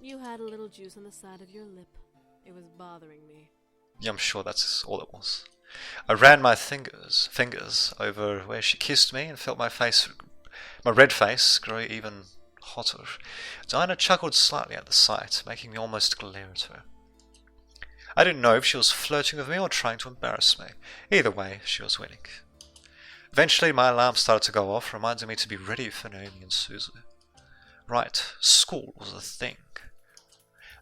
You had a little juice on the side of your lip. It was bothering me. Yeah, I'm sure that's all it was. I ran my fingers over where she kissed me and felt my red face grow even hotter. Dinah chuckled slightly at the sight, making me almost glare at her. I didn't know if she was flirting with me or trying to embarrass me. Either way, she was winning. Eventually, my alarm started to go off, reminding me to be ready for Naomi and Susie. Right, school was a thing.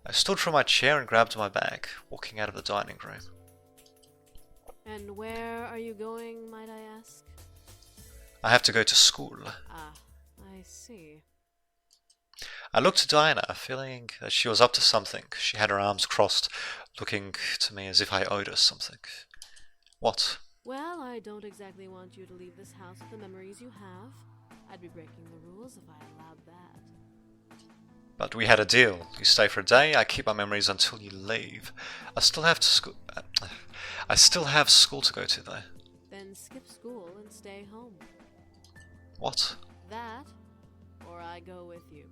I stood from my chair and grabbed my bag, walking out of the dining room. And where are you going, might I ask? I have to go to school. Ah, I see. I looked at Diana, feeling that she was up to something. She had her arms crossed, looking to me as if I owed her something. What? Well, I don't exactly want you to leave this house with the memories you have. I'd be breaking the rules if I allowed that. But we had a deal. You stay for a day, I keep my memories until you leave. I still have school to go to, though. Then skip school and stay home. What? That, or I go with you.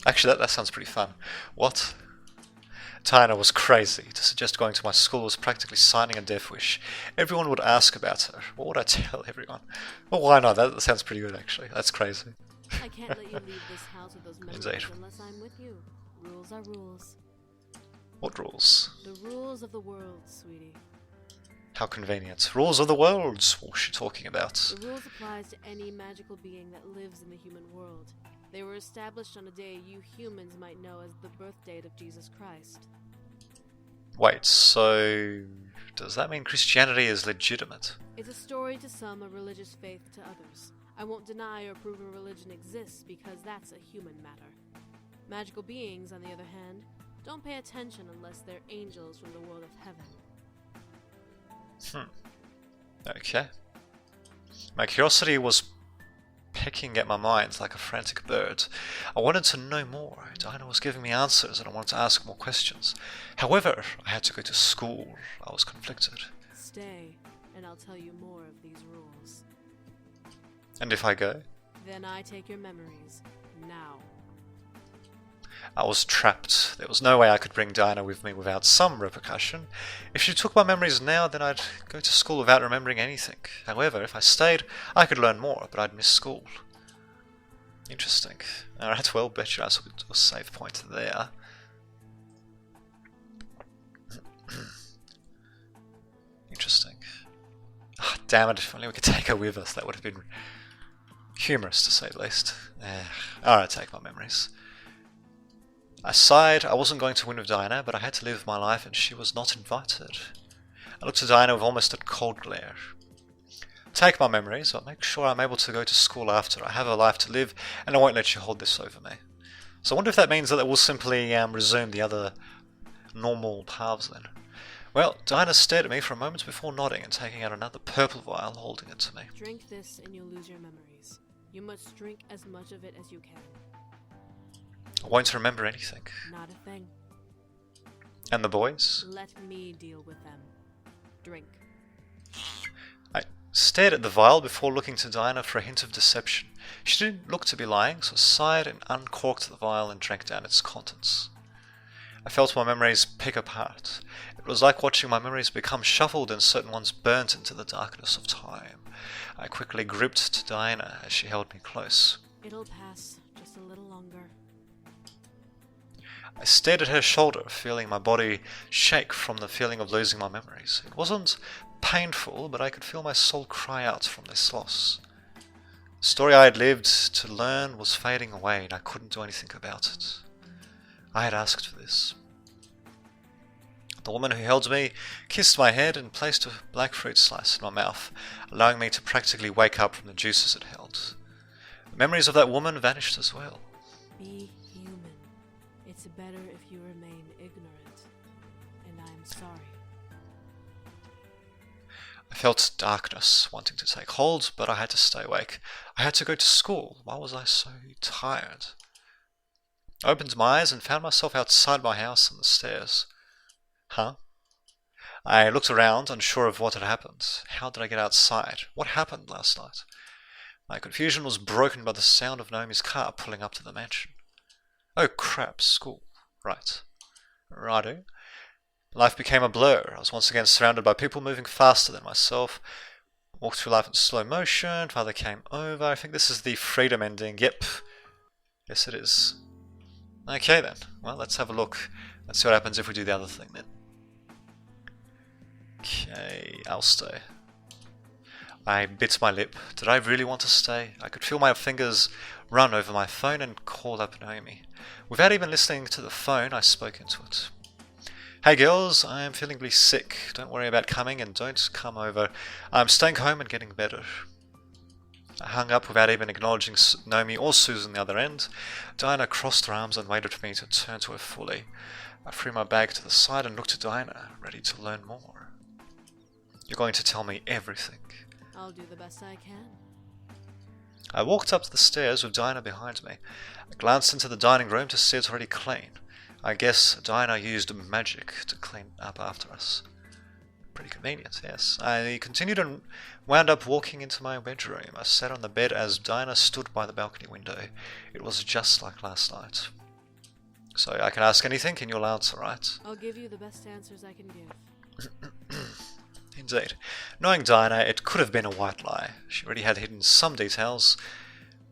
Actually, that sounds pretty fun. What? Tina was crazy. To suggest going to my school was practically signing a death wish. Everyone would ask about her. What would I tell everyone? Well, why not? That sounds pretty good, actually. That's crazy. I can't let you leave this house with those memories Indeed. unless I'm with you. Rules are rules. What rules? The rules of the world, sweetie. How convenient. Rules of the world. What's she talking about? The rules applies to any magical being that lives in the human world. They were established on a day you humans might know as the birth date of Jesus Christ. Wait, so does that mean Christianity is legitimate? It's a story to some, a religious faith to others. I won't deny or prove a religion exists because that's a human matter. Magical beings, on the other hand, don't pay attention unless they're angels from the world of heaven. Okay. My curiosity was pecking at my mind like a frantic bird. I wanted to know more. Dinah was giving me answers and I wanted to ask more questions. However, I had to go to school. I was conflicted. Stay, and I'll tell you more of these rules. And if I go? Then I take your memories. Now. I was trapped. There was no way I could bring Dinah with me without some repercussion. If she took my memories now, then I'd go to school without remembering anything. However, if I stayed, I could learn more, but I'd miss school. Interesting. Alright, well, bet you I will do a save point there. Interesting. Ah, damn it, if only we could take her with us. That would have been humorous, to say the least. Alright, take my memories. I sighed. I wasn't going to win with Diana, but I had to live my life and she was not invited. I looked at Diana with almost a cold glare. Take my memories, but make sure I'm able to go to school after. I have a life to live and I won't let you hold this over me. So I wonder if that means that we'll simply resume the other normal paths then. Well, Diana stared at me for a moment before nodding and taking out another purple vial, holding it to me. Drink this and you'll lose your memories. You must drink as much of it as you can. I won't remember anything. Not a thing. And the boys? Let me deal with them. Drink. I stared at the vial before looking to Diana for a hint of deception. She didn't look to be lying, so I sighed and uncorked the vial and drank down its contents. I felt my memories pick apart. It was like watching my memories become shuffled and certain ones burnt into the darkness of time. I quickly gripped to Diana as she held me close. It'll pass, just a little longer. I stared at her shoulder, feeling my body shake from the feeling of losing my memories. It wasn't painful, but I could feel my soul cry out from this loss. The story I had lived to learn was fading away and I couldn't do anything about it. I had asked for this. The woman who held me kissed my head and placed a black fruit slice in my mouth, allowing me to practically wake up from the juices it held. The memories of that woman vanished as well. Be human. It's better if you remain ignorant. And I'm sorry. I felt darkness wanting to take hold, but I had to stay awake. I had to go to school. Why was I so tired? I opened my eyes and found myself outside my house on the stairs. Huh? I looked around, unsure of what had happened. How did I get outside? What happened last night? My confusion was broken by the sound of Naomi's car pulling up to the mansion. Oh crap, school. Right. Righto. Life became a blur. I was once again surrounded by people moving faster than myself. Walked through life in slow motion. Father came over. I think this is the freedom ending. Yep. Yes, it is. Okay then. Well, let's have a look. Let's see what happens if we do the other thing then. Okay, I'll stay. I bit my lip. Did I really want to stay? I could feel my fingers run over my phone and call up Naomi. Without even listening to the phone, I spoke into it. Hey girls, I am feeling really sick. Don't worry about coming and don't come over. I'm staying home and getting better. I hung up without even acknowledging Naomi or Susan the other end. Diana crossed her arms and waited for me to turn to her fully. I threw my bag to the side and looked at Diana, ready to learn more. You're going to tell me everything. I'll do the best I can. I walked up the stairs with Diana behind me. I glanced into the dining room to see it's already clean. I guess Diana used magic to clean up after us. Pretty convenient, yes. I continued and wound up walking into my bedroom. I sat on the bed as Diana stood by the balcony window. It was just like last night. So I can ask anything and you'll answer, right? I'll give you the best answers I can give. Indeed. Knowing Diana, it could have been a white lie. She already had hidden some details,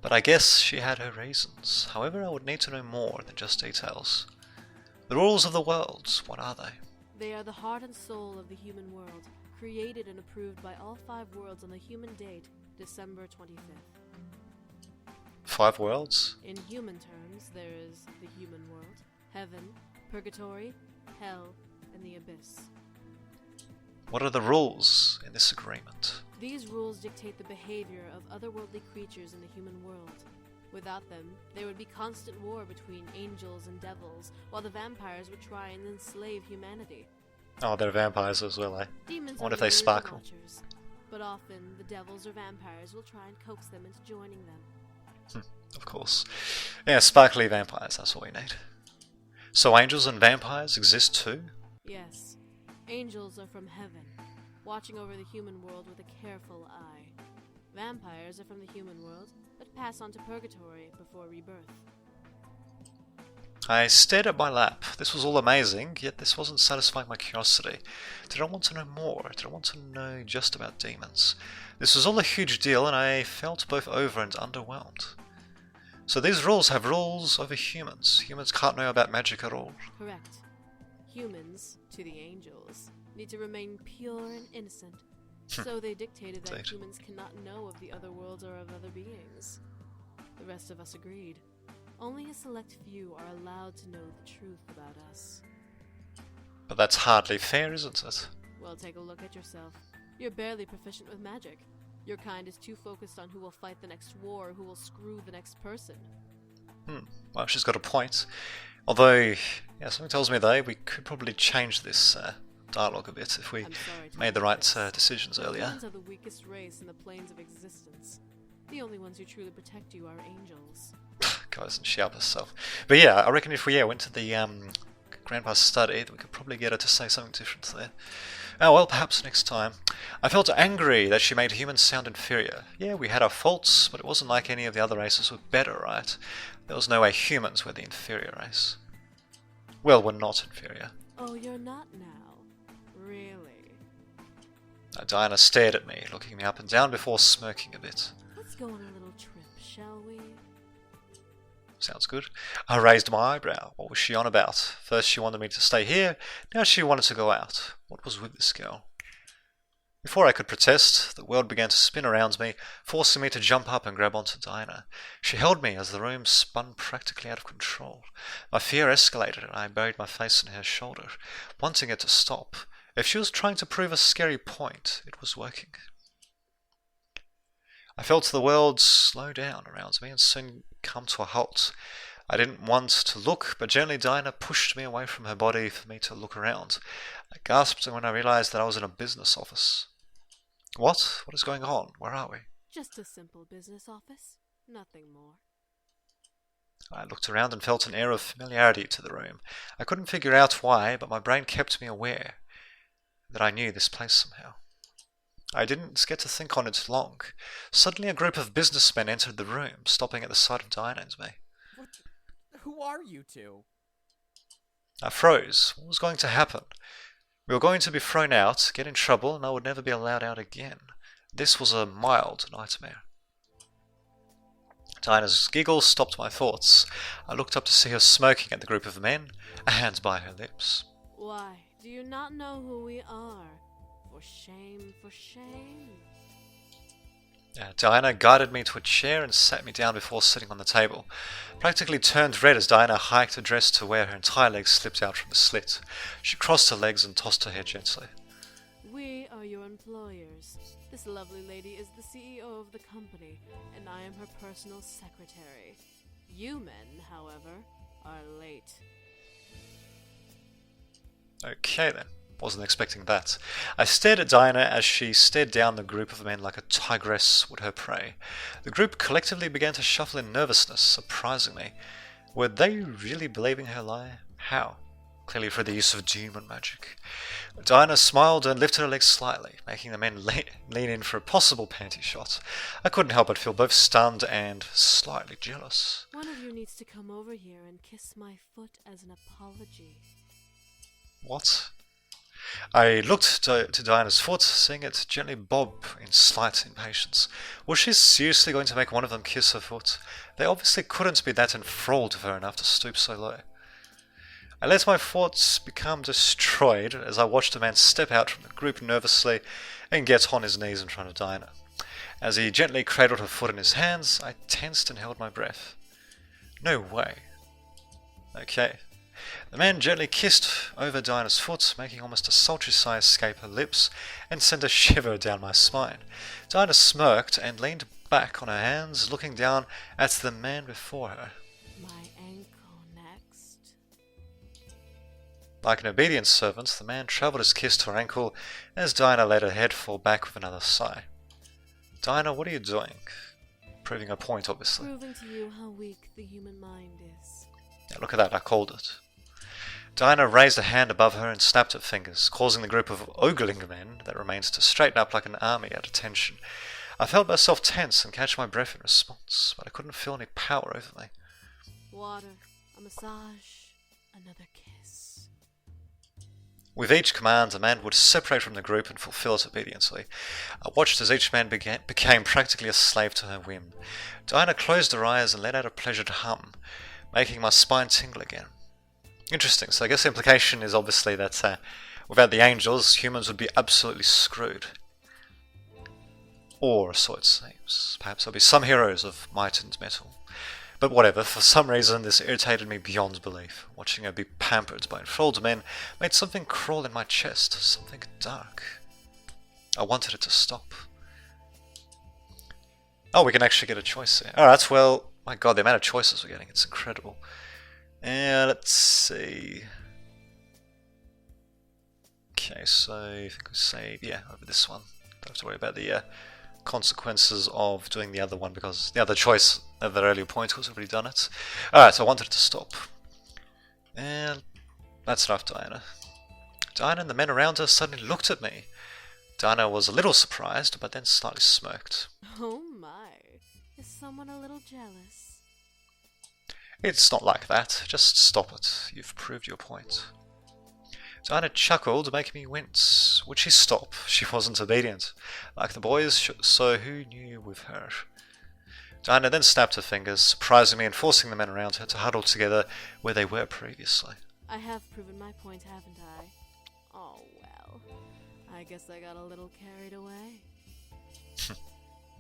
but I guess she had her reasons. However, I would need to know more than just details. The rules of the world, what are they? They are the heart and soul of the human world, created and approved by all 5 worlds on the human date, December 25th. 5 worlds? In human terms, there is the human world, heaven, purgatory, hell, and the abyss. What are the rules in this agreement? These rules dictate the behavior of otherworldly creatures in the human world. Without them, there would be constant war between angels and devils, while the vampires would try and enslave humanity. Oh, they're vampires as well, eh? Demons What are if they merely sparkle? watchers, but often the devils or vampires will try and coax them into joining them. Of course. Yeah, sparkly vampires, that's what we need. So angels and vampires exist too? Yes, angels are from heaven, watching over the human world with a careful eye. Vampires are from the human world, but pass on to purgatory before rebirth. I stared at my lap. This was all amazing, yet this wasn't satisfying my curiosity. Did I want to know more? Did I want to know just about demons? This was all a huge deal, and I felt both over and underwhelmed. So these rules have rules over humans. Humans can't know about magic at all. Correct. Humans, to the angels, need to remain pure and innocent. So they dictated that Indeed. humans cannot know of the other worlds or of other beings. The rest of us agreed. Only a select few are allowed to know the truth about us. But that's hardly fair, isn't it? Well, take a look at yourself. You're barely proficient with magic. Your kind is too focused on who will fight the next war or who will screw the next person. Well, she's got a point. Although, yeah, something tells me though, we could probably change this dialogue a bit if we I'm sorry to made the right this. decisions But earlier. Humans are the weakest race in the planes of existence. The only ones who truly protect you are angels. Goes and she up herself. But yeah, I reckon if we went to the grandpa's study, we could probably get her to say something different there. Oh well, perhaps next time. I felt angry that she made humans sound inferior. Yeah, we had our faults, but it wasn't like any of the other races were better, right? There was no way humans were the inferior race. Well, we're not inferior. Oh, you're not now? Really? Diana stared at me, looking me up and down before smirking a bit. Let's go on a little trip, shall we? Sounds good. I raised my eyebrow. What was she on about? First she wanted me to stay here, now she wanted to go out. What was with this girl? Before I could protest, the world began to spin around me, forcing me to jump up and grab onto Diana. She held me as the room spun practically out of control. My fear escalated and I buried my face in her shoulder, wanting it to stop. If she was trying to prove a scary point, it was working. I felt the world slow down around me and soon come to a halt. I didn't want to look, but gently Diana pushed me away from her body for me to look around. I gasped when I realized that I was in a business office. What? What is going on? Where are we? Just a simple business office. Nothing more. I looked around and felt an air of familiarity to the room. I couldn't figure out why, but my brain kept me aware that I knew this place somehow. I didn't get to think on it long. Suddenly a group of businessmen entered the room, stopping at the sight of Diana and me. Who are you two? I froze. What was going to happen? We were going to be thrown out, get in trouble, and I would never be allowed out again. This was a mild nightmare. Diana's giggle stopped my thoughts. I looked up to see her smoking at the group of men, a hand by her lips. Why, do you not know who we are? For shame, for shame. Diana guided me to a chair and sat me down before sitting on the table. Practically turned red as Diana hiked her dress to where her entire leg slipped out from the slit. She crossed her legs and tossed her head gently. We are your employers. This lovely lady is the CEO of the company, and I am her personal secretary. You men, however, are late. Okay then. Wasn't expecting that. I stared at Diana as she stared down the group of men like a tigress would her prey. The group collectively began to shuffle in nervousness, surprising me. Were they really believing her lie? How? Clearly through the use of demon magic. Diana smiled and lifted her legs slightly, making the men lean in for a possible panty shot. I couldn't help but feel both stunned and slightly jealous. One of you needs to come over here and kiss my foot as an apology. What? I looked to Diana's foot, seeing it gently bob in slight impatience. Was she seriously going to make one of them kiss her foot? They obviously couldn't be that enthralled with her enough to stoop so low. I let my thoughts become destroyed as I watched a man step out from the group nervously and get on his knees in front of Diana. As he gently cradled her foot in his hands, I tensed and held my breath. No way. Okay. The man gently kissed over Diana's foot, making almost a sultry sigh escape her lips, and sent a shiver down my spine. Diana smirked and leaned back on her hands, looking down at the man before her. My ankle next. Like an obedient servant, the man travelled his kiss to her ankle as Diana let her head fall back with another sigh. Diana, what are you doing? Proving her point, obviously. Proving to you how weak the human mind is. Yeah, look at that, I called it. Diana raised a hand above her and snapped her fingers, causing the group of ogling men that remains to straighten up like an army at attention. I felt myself tense and catch my breath in response, but I couldn't feel any power over me. Water, a massage, another kiss. With each command, a man would separate from the group and fulfill it obediently. I watched as each man became practically a slave to her whim. Diana closed her eyes and let out a pleasured hum, making my spine tingle again. Interesting, so I guess the implication is obviously that without the angels, humans would be absolutely screwed. Or so it seems. Perhaps there'll be some heroes of might and metal. But whatever, for some reason this irritated me beyond belief. Watching her be pampered by enthralled men made something crawl in my chest, something dark. I wanted it to stop. Oh, we can actually get a choice here. Alright, well, my god, the amount of choices we're getting, it's incredible. And let's see. Okay, so I think we say, yeah, over this one. Don't have to worry about the consequences of doing the other one because the other choice at that earlier point was already done it. Alright, so I wanted it to stop. And that's enough, Diana. Diana and the men around her suddenly looked at me. Diana was a little surprised, but then slightly smirked. Oh my, is someone a little jealous? It's not like that. Just stop it. You've proved your point. Diana chuckled, making me wince. Would she stop? She wasn't obedient. Like the boys, so who knew with her? Diana then snapped her fingers, surprising me and forcing the men around her to huddle together where they were previously. I have proven my point, haven't I? Oh well, I guess I got a little carried away.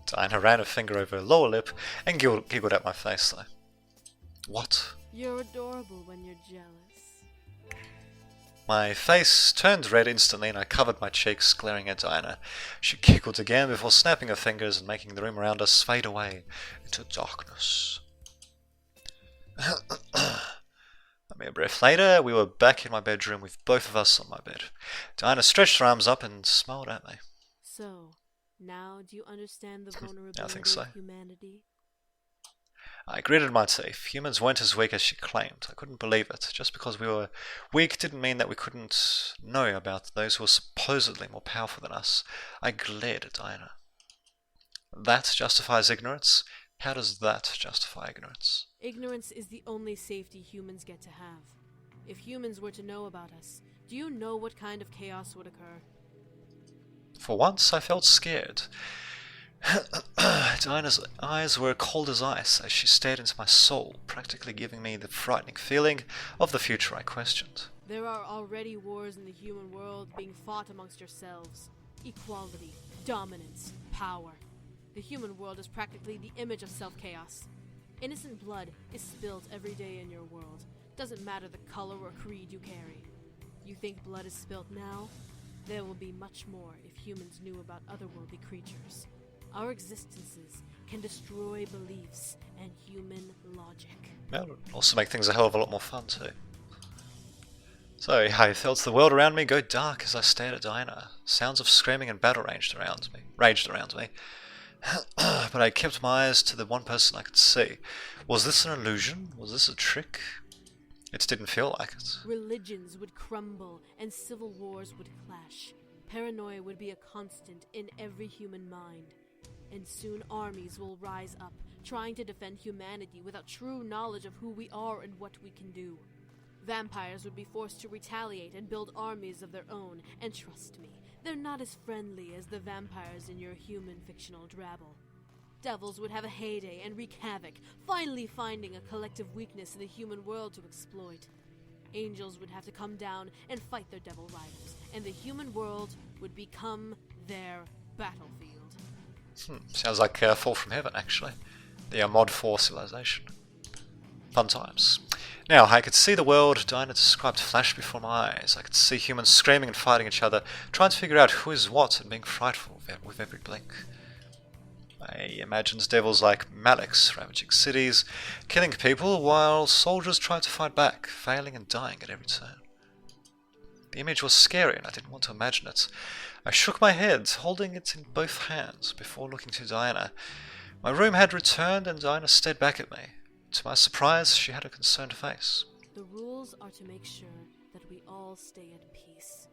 Diana ran her finger over her lower lip and giggled at my face though. What? You're adorable when you're jealous. My face turned red instantly and I covered my cheeks, glaring at Diana. She giggled again before snapping her fingers and making the room around us fade away into darkness. A mere breath later, we were back in my bedroom with both of us on my bed. Diana stretched her arms up and smiled at me. So, now do you understand the vulnerability I think so. of humanity? I gritted my teeth. Humans weren't as weak as she claimed. I couldn't believe it. Just because we were weak didn't mean that we couldn't know about those who were supposedly more powerful than us. I glared at Diana. That justifies ignorance? How does that justify ignorance? Ignorance is the only safety humans get to have. If humans were to know about us, do you know what kind of chaos would occur? For once, I felt scared. Dinah's eyes were cold as ice as she stared into my soul, practically giving me the frightening feeling of the future I questioned. There are already wars in the human world being fought amongst yourselves. Equality, dominance, power. The human world is practically the image of self-chaos. Innocent blood is spilled every day in your world. Doesn't matter the color or creed you carry. You think blood is spilled now? There will be much more if humans knew about otherworldly creatures. Our existences can destroy beliefs and human logic. That would also make things a hell of a lot more fun too. So I felt the world around me go dark as I stared at Dinah. Sounds of screaming and battle raged around me. But I kept my eyes to the one person I could see. Was this an illusion? Was this a trick? It didn't feel like it. Religions would crumble and civil wars would clash. Paranoia would be a constant in every human mind. And soon armies will rise up, trying to defend humanity without true knowledge of who we are and what we can do. Vampires would be forced to retaliate and build armies of their own, and trust me, they're not as friendly as the vampires in your human fictional drabble. Devils would have a heyday and wreak havoc, finally finding a collective weakness in the human world to exploit. Angels would have to come down and fight their devil rivals, and the human world would become their battlefield. Sounds like Fall from Heaven, actually. The Mod 4 civilization. Fun times. Now, I could see the world Dinah described flash before my eyes. I could see humans screaming and fighting each other, trying to figure out who is what and being frightful with every blink. I imagined devils like Maleks ravaging cities, killing people, while soldiers tried to fight back, failing and dying at every turn. The image was scary and I didn't want to imagine it. I shook my head, holding it in both hands, before looking to Diana. My room had returned and Diana stared back at me. To my surprise, she had a concerned face. The rules are to make sure that we all stay at peace.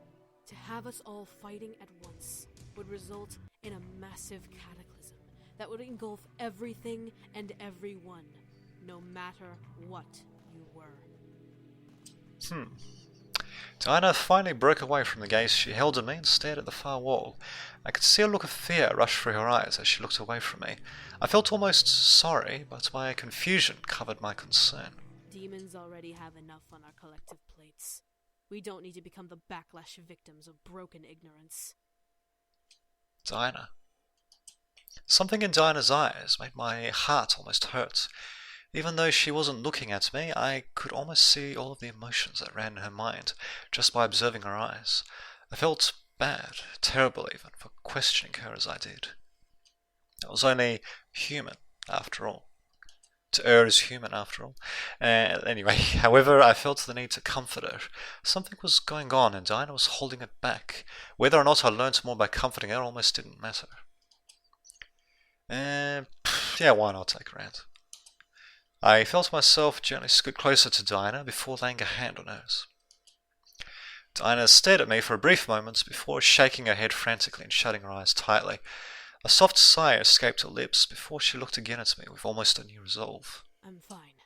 To have us all fighting at once would result in a massive cataclysm that would engulf everything and everyone, no matter what you were. Diana finally broke away from the gaze she held at me and stared at the far wall. I could see a look of fear rush through her eyes as she looked away from me. I felt almost sorry, but my confusion covered my concern. Demons already have enough on our collective plates. We don't need to become the backlash victims of broken ignorance. Diana. Something in Diana's eyes made my heart almost hurt. Even though she wasn't looking at me, I could almost see all of the emotions that ran in her mind just by observing her eyes. I felt bad, terrible even, for questioning her as I did. I was only human, after all. To err is human, after all. Anyway, however, I felt the need to comfort her. Something was going on and Diana was holding it back. Whether or not I learned more by comforting her almost didn't matter. Yeah, why not take her out? I felt myself gently scoot closer to Diana before laying a hand on hers. Diana stared at me for a brief moment before shaking her head frantically and shutting her eyes tightly. A soft sigh escaped her lips before she looked again at me with almost a new resolve. I'm fine.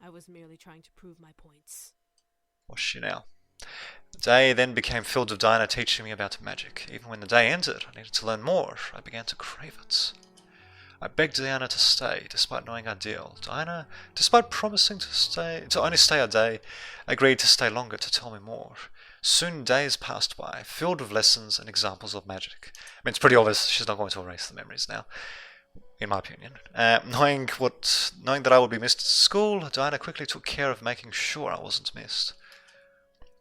I was merely trying to prove my points. Was she now? The day then became filled with Diana teaching me about magic. Even when the day ended, I needed to learn more. I began to crave it. I begged Diana to stay, despite knowing our deal. Diana, despite promising to only stay a day, agreed to stay longer to tell me more. Soon days passed by, filled with lessons and examples of magic. I mean, it's pretty obvious she's not going to erase the memories now, in my opinion. Knowing that I would be missed at school, Diana quickly took care of making sure I wasn't missed.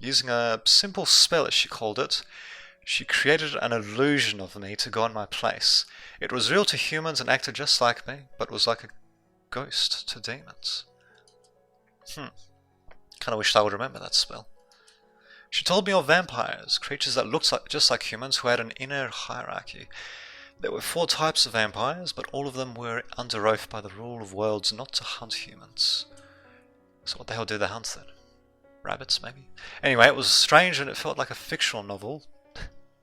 Using a simple spell, as she called it, she created an illusion of me to go in my place. It was real to humans and acted just like me, but was like a ghost to demons. Kinda wished I would remember that spell. She told me of vampires, creatures that looked just like humans who had an inner hierarchy. There were 4 types of vampires, but all of them were under oath by the rule of worlds not to hunt humans. So what the hell do they hunt then? Rabbits, maybe? Anyway, it was strange and it felt like a fictional novel.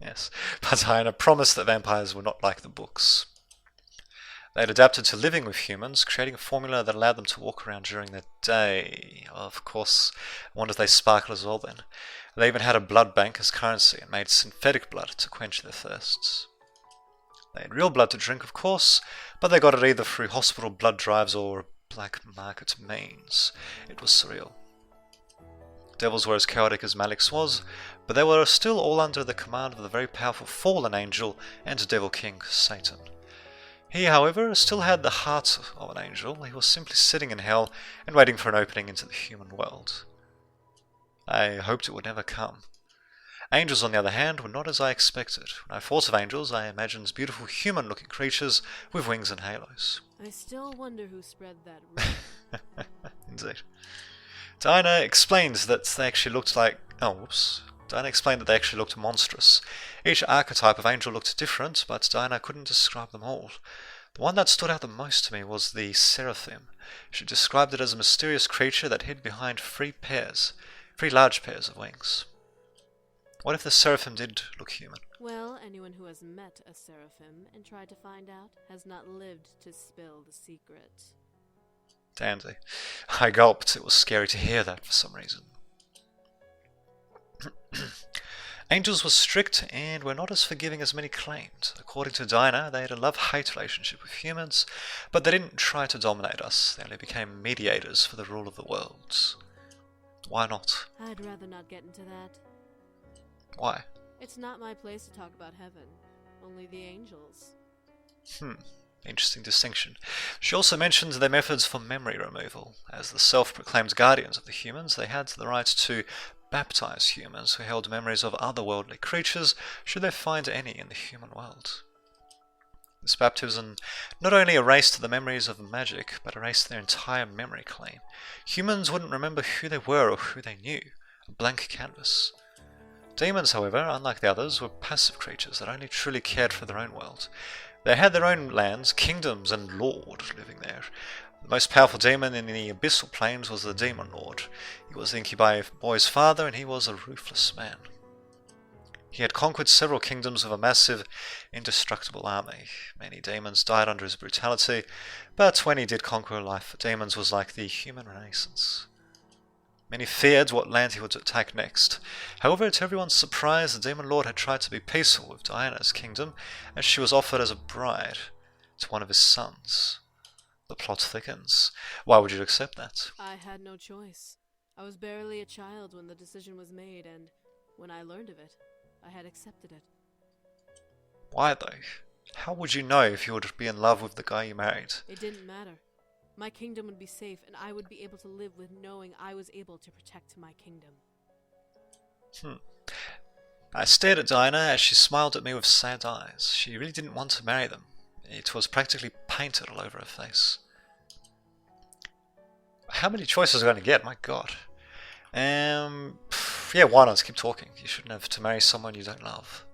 Yes, but Diana promised that vampires were not like the books. They had adapted to living with humans, creating a formula that allowed them to walk around during the day. Of course, I wonder if they sparkle as well then. They even had a blood bank as currency and made synthetic blood to quench their thirsts. They had real blood to drink, of course, but they got it either through hospital blood drives or black market means. It was surreal. Devils were as chaotic as Malik's was, but they were still all under the command of the very powerful fallen angel and devil king, Satan. He, however, still had the heart of an angel. He was simply sitting in hell and waiting for an opening into the human world. I hoped it would never come. Angels, on the other hand, were not as I expected. When I thought of angels, I imagined beautiful human-looking creatures with wings and halos. I still wonder who spread that rumor. Indeed. Diana explained that they actually looked monstrous. Each archetype of angel looked different, but Diana couldn't describe them all. The one that stood out the most to me was the seraphim. She described it as a mysterious creature that hid behind three large pairs of wings. What if the seraphim did look human? Well, anyone who has met a seraphim and tried to find out has not lived to spill the secret. Dandy. I gulped. It was scary to hear that for some reason. Angels were strict and were not as forgiving as many claimed. According to Dinah, they had a love-hate relationship with humans, but they didn't try to dominate us. They only became mediators for the rule of the world. Why not? I'd rather not get into that. Why? It's not my place to talk about heaven. Only the angels. Interesting distinction. She also mentioned their methods for memory removal. As the self-proclaimed guardians of the humans, they had the right to baptize humans who held memories of otherworldly creatures should they find any in the human world. This baptism not only erased the memories of magic, but erased their entire memory clean. Humans wouldn't remember who they were or who they knew. A blank canvas. Demons, however, unlike the others, were passive creatures that only truly cared for their own world. They had their own lands, kingdoms, and lord living there. The most powerful demon in the abyssal planes was the Demon Lord. He was the incubi boy's father, and he was a ruthless man. He had conquered several kingdoms with a massive, indestructible army. Many demons died under his brutality, but when he did conquer a life for demons was like the human renaissance. Many feared what land he would attack next. However, to everyone's surprise, the Demon Lord had tried to be peaceful with Diana's kingdom, as she was offered as a bride to one of his sons. The plot thickens. Why would you accept that? I had no choice. I was barely a child when the decision was made, and when I learned of it, I had accepted it. Why, though? How would you know if you would be in love with the guy you married? It didn't matter. My kingdom would be safe, and I would be able to live with knowing I was able to protect my kingdom. I stared at Dinah as she smiled at me with sad eyes. She really didn't want to marry them. It was practically painted all over her face. How many choices are we going to get? My god. Yeah, why not? Keep talking. You shouldn't have to marry someone you don't love.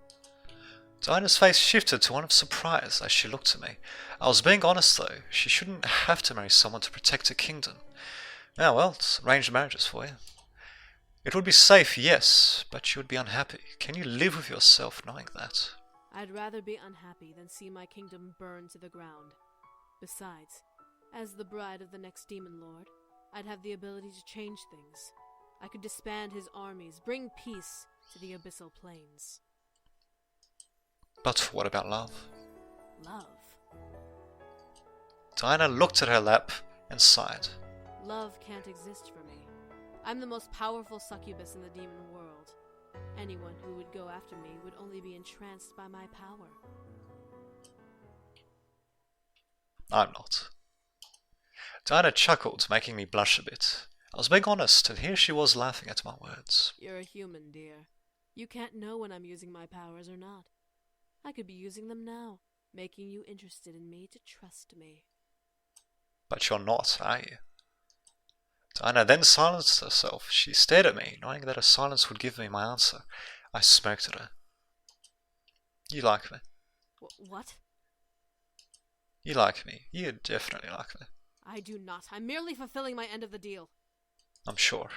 Dinah's face shifted to one of surprise as she looked at me. I was being honest though. She shouldn't have to marry someone to protect her kingdom. Ah, well, it's arranged marriages for you. It would be safe, yes, but you would be unhappy. Can you live with yourself knowing that? I'd rather be unhappy than see my kingdom burn to the ground. Besides, as the bride of the next Demon Lord, I'd have the ability to change things. I could disband his armies, bring peace to the abyssal plains. But what about love? Love. Dinah looked at her lap and sighed. Love can't exist for me. I'm the most powerful succubus in the demon world. Anyone who would go after me would only be entranced by my power. I'm not. Dinah chuckled, making me blush a bit. I was being honest, and here she was laughing at my words. You're a human, dear. You can't know when I'm using my powers or not. I could be using them now, making you interested in me to trust me. But you're not, are you? Dinah then silenced herself. She stared at me, knowing that her silence would give me my answer. I smirked at her. You like me. What? You like me. You definitely like me. I do not. I'm merely fulfilling my end of the deal. I'm sure.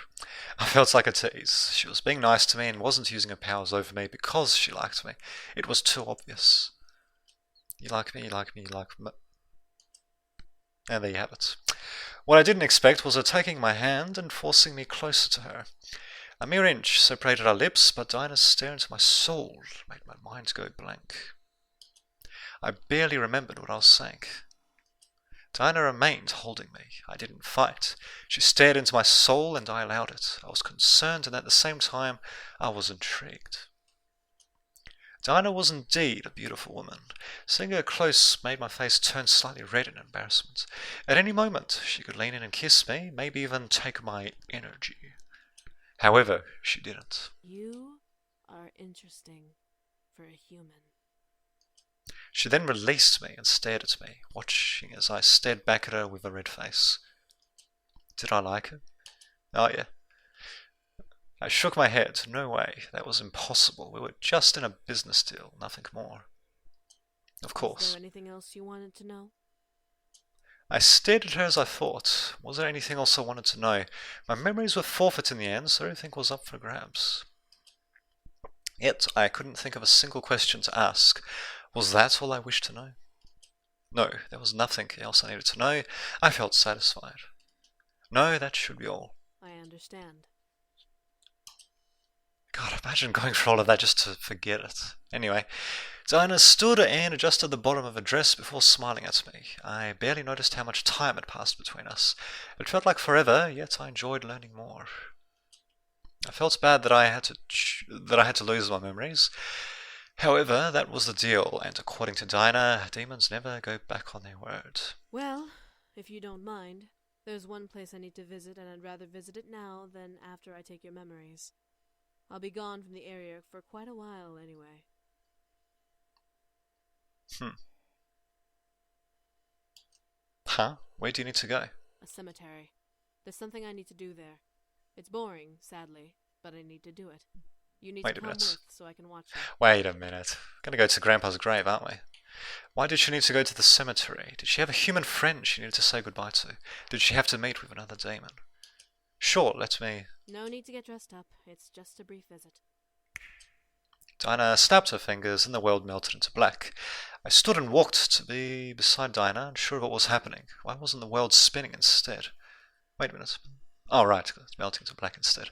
I felt like a tease. She was being nice to me and wasn't using her powers over me because she liked me. It was too obvious. You like me, you like me, you like me. And there you have it. What I didn't expect was her taking my hand and forcing me closer to her. A mere inch separated our lips, but Dinah's stare into my soul made my mind go blank. I barely remembered what I was saying. Dinah remained holding me. I didn't fight. She stared into my soul and I allowed it. I was concerned and at the same time I was intrigued. Dinah was indeed a beautiful woman. Seeing her close made my face turn slightly red in embarrassment. At any moment she could lean in and kiss me, maybe even take my energy. However, she didn't. You are interesting for a human. She then released me and stared at me, watching as I stared back at her with a red face. Did I like her? Oh yeah. I shook my head. No way. That was impossible. We were just in a business deal, nothing more. Of course. Was there anything else you wanted to know? I stared at her as I thought. Was there anything else I wanted to know? My memories were forfeit in the end, so everything was up for grabs. Yet I couldn't think of a single question to ask. Was that all I wished to know? No, there was nothing else I needed to know. I felt satisfied. No, that should be all. I understand. God, imagine going through all of that just to forget it. Anyway, Dinah stood and adjusted the bottom of her dress before smiling at me. I barely noticed how much time had passed between us. It felt like forever, yet I enjoyed learning more. I felt bad that I had to lose my memories. However, that was the deal, and according to Dinah, demons never go back on their word. Well, if you don't mind, there's one place I need to visit, and I'd rather visit it now than after I take your memories. I'll be gone from the area for quite a while, anyway. Huh? Where do you need to go? A cemetery. There's something I need to do there. It's boring, sadly, but I need to do it. You need to come with so I can watch you. Wait a minute. We're going to go to Grandpa's grave, aren't we? Why did she need to go to the cemetery? Did she have a human friend she needed to say goodbye to? Did she have to meet with another demon? Sure, let me... No need to get dressed up. It's just a brief visit. Dinah snapped her fingers and the world melted into black. I stood and walked to be beside Dinah, unsure of what was happening. Why wasn't the world spinning instead? Wait a minute. Oh, right, it's melting to black instead.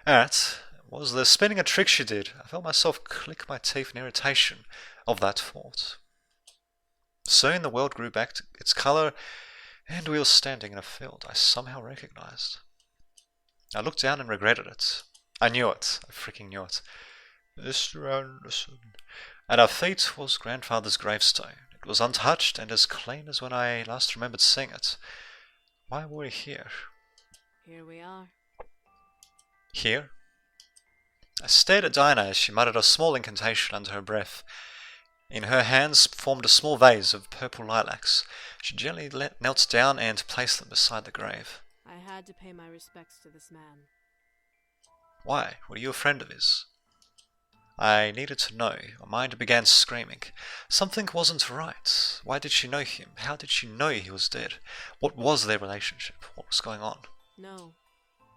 Alright, was the spinning a trick she did? I felt myself click my teeth in irritation of that thought. Soon the world grew back to its colour, and we were standing in a field I somehow recognized. I looked down and regretted it. I knew it. I freaking knew it. Mr. Anderson. At our feet was Grandfather's gravestone. It was untouched and as clean as when I last remembered seeing it. Why were we here? Here we are. Here? I stared at Dinah as she muttered a small incantation under her breath. In her hands formed a small vase of purple lilacs. She gently knelt down and placed them beside the grave. I had to pay my respects to this man. Why? Were you a friend of his? I needed to know. My mind began screaming. Something wasn't right. Why did she know him? How did she know he was dead? What was their relationship? What was going on? No,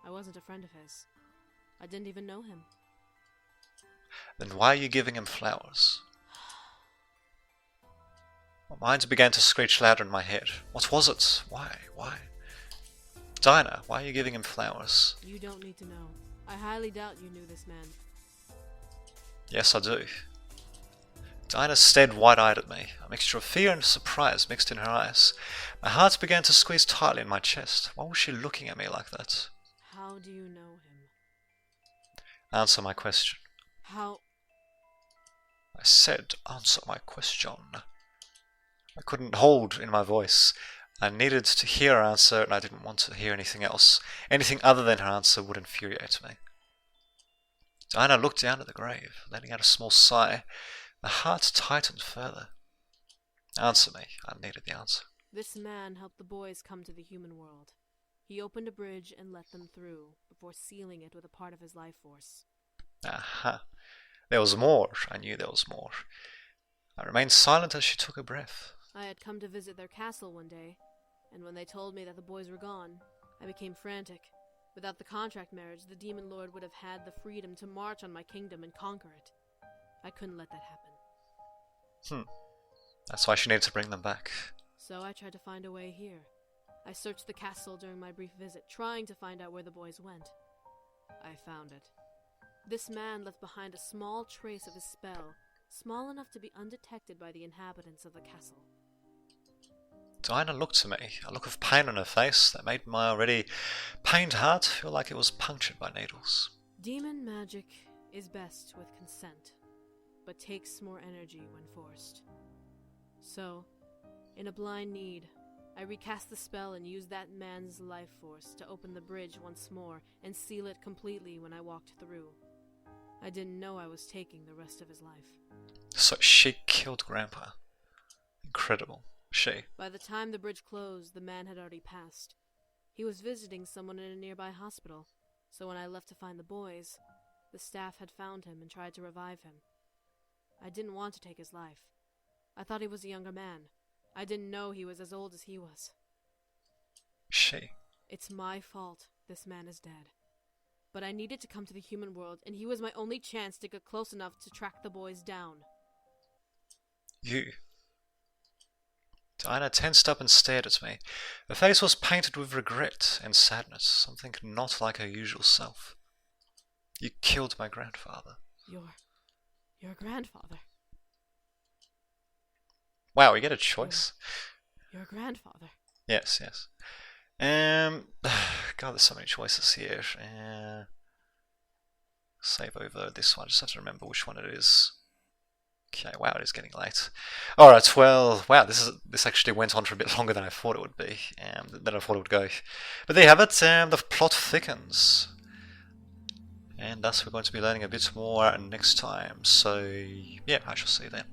I wasn't a friend of his. I didn't even know him. Then why are you giving him flowers? My mind began to screech louder in my head. What was it? Why? Why? Dinah, why are you giving him flowers? You don't need to know. I highly doubt you knew this man. Yes, I do. Dinah stared wide-eyed at me. A mixture of fear and surprise mixed in her eyes. My heart began to squeeze tightly in my chest. Why was she looking at me like that? How do you know him? Answer my question. How? I said, answer my question. I couldn't hold in my voice. I needed to hear her answer, and I didn't want to hear anything else. Anything other than her answer would infuriate me. Dinah looked down at the grave, letting out a small sigh. My heart tightened further. Answer me. I needed the answer. This man helped the boys come to the human world. He opened a bridge and let them through, before sealing it with a part of his life force. Aha. There was more. I knew there was more. I remained silent as she took a breath. I had come to visit their castle one day, and when they told me that the boys were gone, I became frantic. Without the contract marriage, the demon lord would have had the freedom to march on my kingdom and conquer it. I couldn't let that happen. That's why she needed to bring them back. So I tried to find a way here. I searched the castle during my brief visit, trying to find out where the boys went. I found it. This man left behind a small trace of his spell, small enough to be undetected by the inhabitants of the castle. Diana looked at me, a look of pain on her face that made my already pained heart feel like it was punctured by needles. Demon magic is best with consent, but takes more energy when forced. So, in a blind need, I recast the spell and used that man's life force to open the bridge once more and seal it completely when I walked through. I didn't know I was taking the rest of his life. So she killed Grandpa. Incredible. She. By the time the bridge closed, the man had already passed. He was visiting someone in a nearby hospital, so when I left to find the boys, the staff had found him and tried to revive him. I didn't want to take his life. I thought he was a younger man. I didn't know he was as old as he was. She. It's my fault this man is dead. But I needed to come to the human world, and he was my only chance to get close enough to track the boys down. You. Diana tensed up and stared at me. Her face was painted with regret and sadness, something not like her usual self. You killed my grandfather. Your grandfather. Wow, we get a choice. Your grandfather. Yes. God, there's so many choices here. Save over this one. Just have to remember which one it is. Okay, wow, it is getting late. Alright, well, wow, this actually went on for a bit longer than I thought it would be, than I thought it would go. But there you have it, the plot thickens. And thus we're going to be learning a bit more next time, so yeah, I shall see you then.